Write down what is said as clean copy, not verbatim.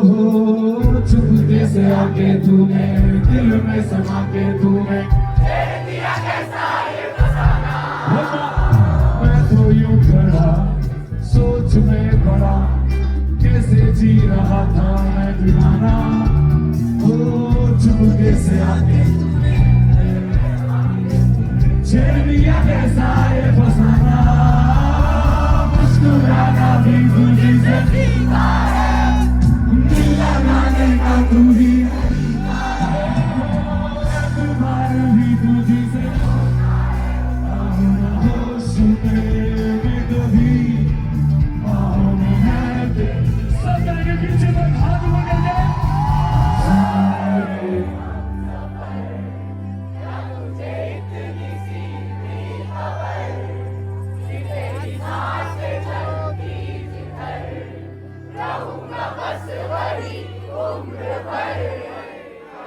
हो चुपके से आके तूने दिल में समा के तूने दिया कैसा ये फसाना। मैं तो यूं खड़ा सोच में पड़ा कैसे जी रहा था मैं दीवाना। हो चुपके से आके तूने छेड़ दिया कैसा ये फसाना। मुस्कुराना भी तुझी से सीखा है, दिल लगाने का तू ही एतबार भी तुझी से होता है। होश में कभी बाहों में है तेरे। सब जाएंगे पीछे तक हाथ पकड़ के। रहूंगा बस वही